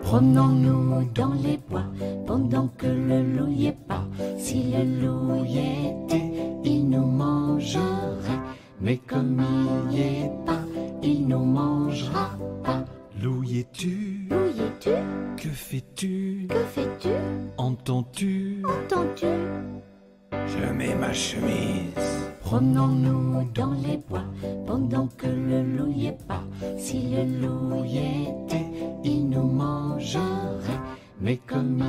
Promenons-nous dans les bois pendant que le loup y est pas. Si le loup y était, il nous mangerait. Mais comme il y est pas, il nous mangera pas. Loup y es-tu? Loup y es-tu? Que fais-tu? Que fais-tu? Entends-tu? Entends-tu? Je mets ma chemise. Promenons-nous dans les bois pendant que le loup y est pas. Si le loup y était, il nous mangerait. Mais comme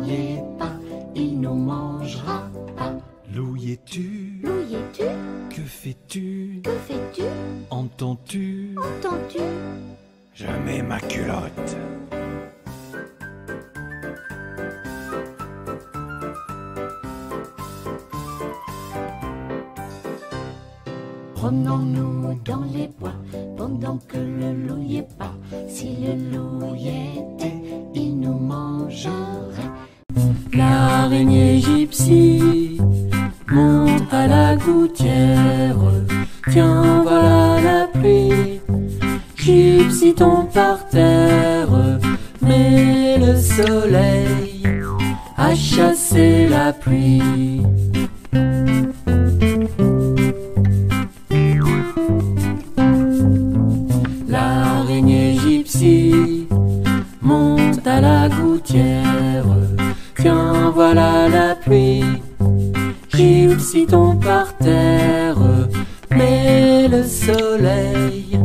il y est pas, il nous mangera pas. Loup y es-tu? Loup y es-tu? Que fais-tu? Que fais-tu? Entends-tu? Entends-tu? Je mets ma culotte. Promenons-nous dans les bois pendant que le loup y est pas. Si le loup y était, il nous mangerait. L'araignée gypsy monte à la gouttière. Tiens, voilà la pluie. Gypsy tombe par terre, mais le soleil a chassé la pluie. L'araignée gypsy monte à la gouttière. Tiens, voilà la pluie. Gypsy tombe par terre, mais le soleil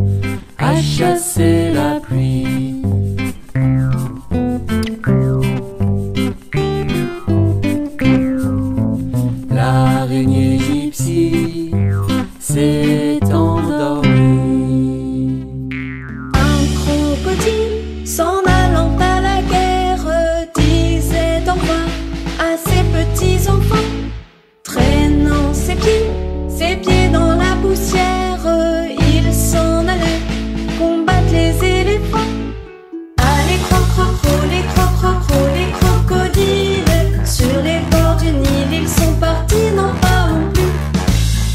a chassé la pluie. L'araignée gypsy s'est endormie. Un crocodile, s'en allant à la guerre, disait au revoir à ses petits enfants. Traînant ses pieds dans la poussière, il s'en allait combattre les éléphants. Allez, croc-croc-ro, les croc-croc-ro, les crocodiles, sur les bords du Nil, ils sont partis, n'en parlons plus.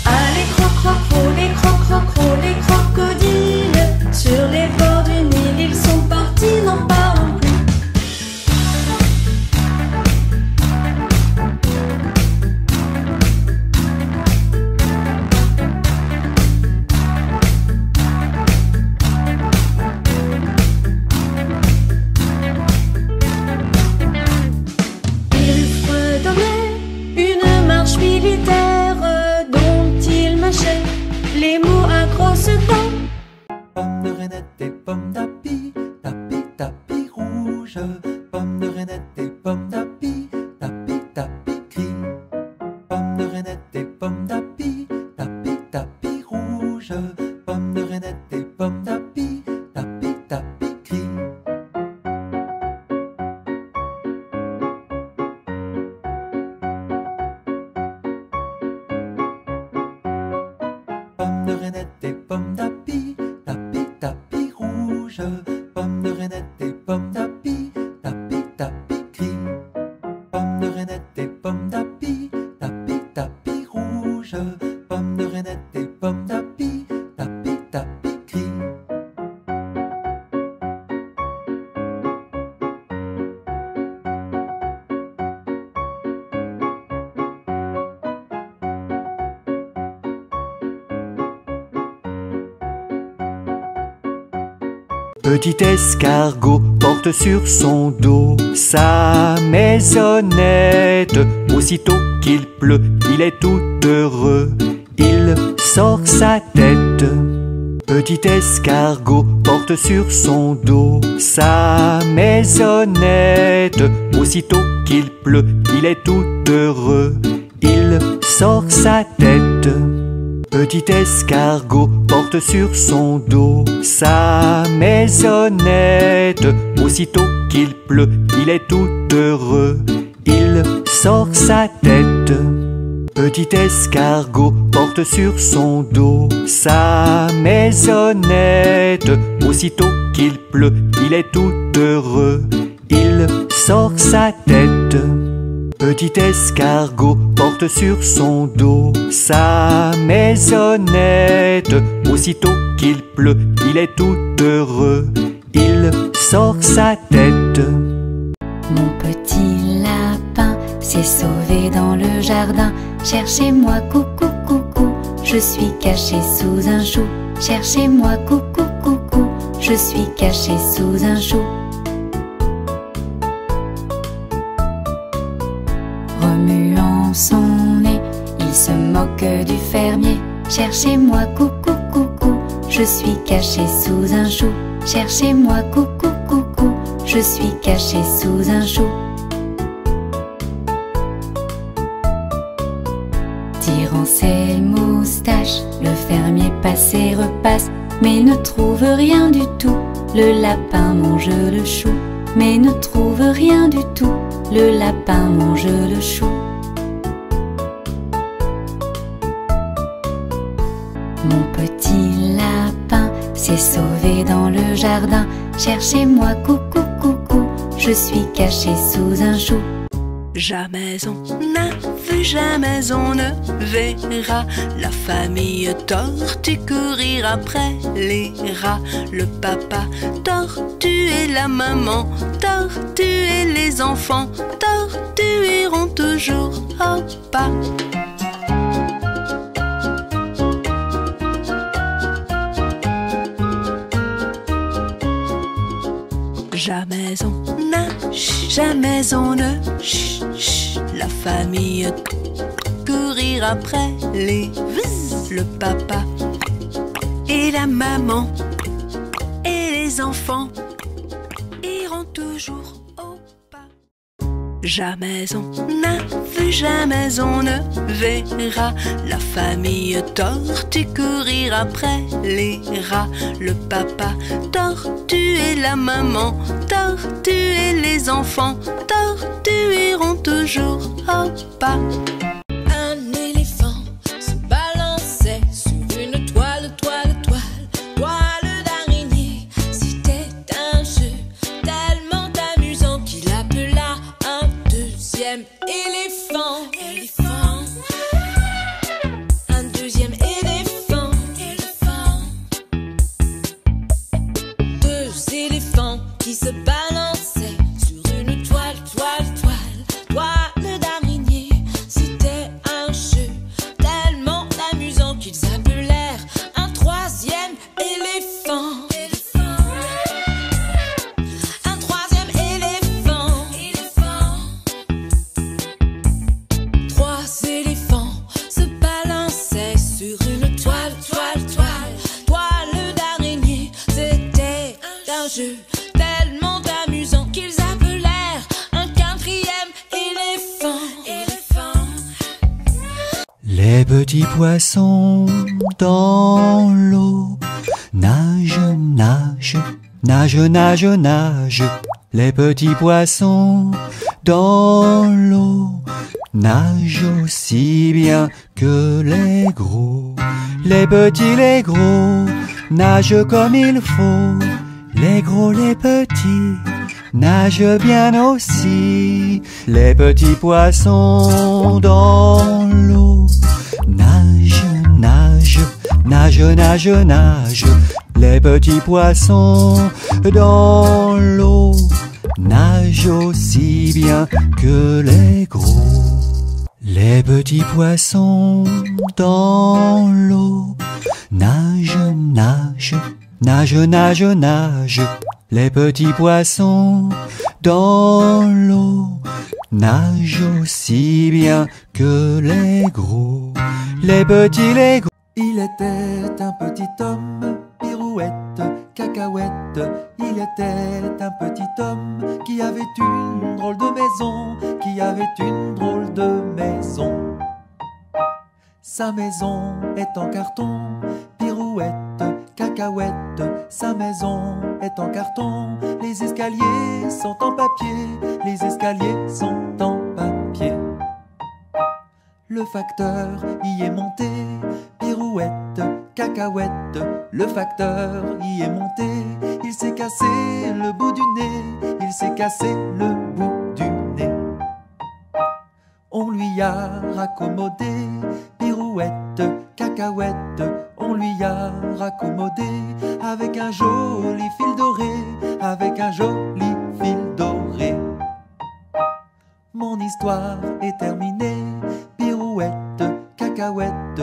Allez, croc-croc-ro, les croc-croc-ro, les crocodiles, sur les bords du Nil, ils sont partis, n'en parlons plus. Il fredonnait une marche militaire dont il mâchait les mots à grosses dents. Pomme de reinette et pomme d'api, tapi tapi rouge. Pomme de reinette et pomme d'api, tapi tapi gris. Pomme de reinette et pomme d'api, tapi tapi rouge. Pomme de reinette et pomme d'api, tapi tapi gris. Pomme de reinette et pomme d'api, tapi tapi rouge. Pomme de reinette et pomme d'api, tapi tapi gris. Pomme de reinette et pomme d'api, tapi tapi rouge. Pomme de reinette et pomme d'api, tapi tapi gris. Petit escargot porte sur son dos sa maisonnette. Aussitôt qu'il pleut, il est tout heureux, il sort sa tête. Petit escargot porte sur son dos sa maisonnette. Aussitôt qu'il pleut, il est tout heureux, il sort sa tête. Petit escargot porte sur son dos sa maisonnette. Aussitôt qu'il pleut, il est tout heureux, il sort sa tête. Petit escargot porte sur son dos sa maisonnette. Aussitôt qu'il pleut, il est tout heureux, il sort sa tête. Petit escargot porte sur son dos sa maisonnette. Aussitôt qu'il pleut, il est tout heureux, il sort sa tête. Mon petit lapin s'est sauvé dans le jardin. Cherchez-moi, coucou, coucou, je suis caché sous un chou. Cherchez-moi, coucou, coucou, je suis caché sous un chou. Remuant son nez, il se moque du fermier. Cherchez-moi, coucou, coucou, je suis caché sous un chou. Cherchez-moi, coucou, coucou, je suis caché sous un chou. Tirant ses moustaches, le fermier passe et repasse, mais ne trouve rien du tout. Le lapin mange le chou, mais ne trouve rien du tout. Le lapin mange le chou. Mon petit lapin s'est sauvé dans le jardin. Cherchez-moi, coucou, coucou, je suis caché sous un chou. Jamais on n'a vu, jamais on ne verra la famille tortue courir après les rats. Le papa tortue et la maman tortue et les enfants tortues iront toujours au pas. Jamais on nage, jamais on ne la famille courir après les le papa et la maman et les enfants iront toujours au pas. Jamais on n'a vu, jamais on ne verra la famille tortue courir après les rats. Le papa tortue et la maman tortue et les enfants tortues iront toujours au pas. Un éléphant se balançait sur une toile, toile, toile, toile d'araignée. C'était un jeu tellement amusant qu'il appela un deuxième éléphant. Éléphant. Un deuxième éléphant. Éléphant. Deux éléphants qui se balançaient sur une toile, toile, toile, toile d'araignée. C'était un jeu tellement amusant qu'ils appelèrent un troisième éléphant. Un troisième éléphant. Trois éléphants se balançaient sur une toile, toile, toile, toile d'araignée. C'était un jeu tellement amusant qu'ils appelèrent un quatrième éléphant. Les petits poissons dans l'eau nagent, nagent, nagent, nagent, nagent. Les petits poissons dans l'eau nagent aussi bien que les gros. Les petits, les gros nagent comme il faut. Les gros, les petits nagent bien aussi. Les petits poissons dans l'eau nagent, nagent, nagent, nagent, nagent. Les petits poissons dans l'eau nagent aussi bien que les gros. Les petits poissons dans l'eau nagent, nagent, nagent, nagent, nagent. Les petits poissons dans l'eau nagent aussi bien que les gros. Les petits, les gros. Il était un petit homme, pirouette, cacahuète. Il était un petit homme qui avait une drôle de maison, qui avait une drôle de maison. Sa maison est en carton, pirouette, cacahuète. Sa maison est en carton, les escaliers sont en papier, les escaliers sont en papier. Le facteur y est monté, pirouette, cacahuète. Le facteur y est monté, il s'est cassé le bout du nez, il s'est cassé le bout du nez. On lui a raccommodé, pirouette, cacahuète. On lui a raccommodé avec un joli fil doré, avec un joli fil doré. Mon histoire est terminée, pirouette, cacahuète,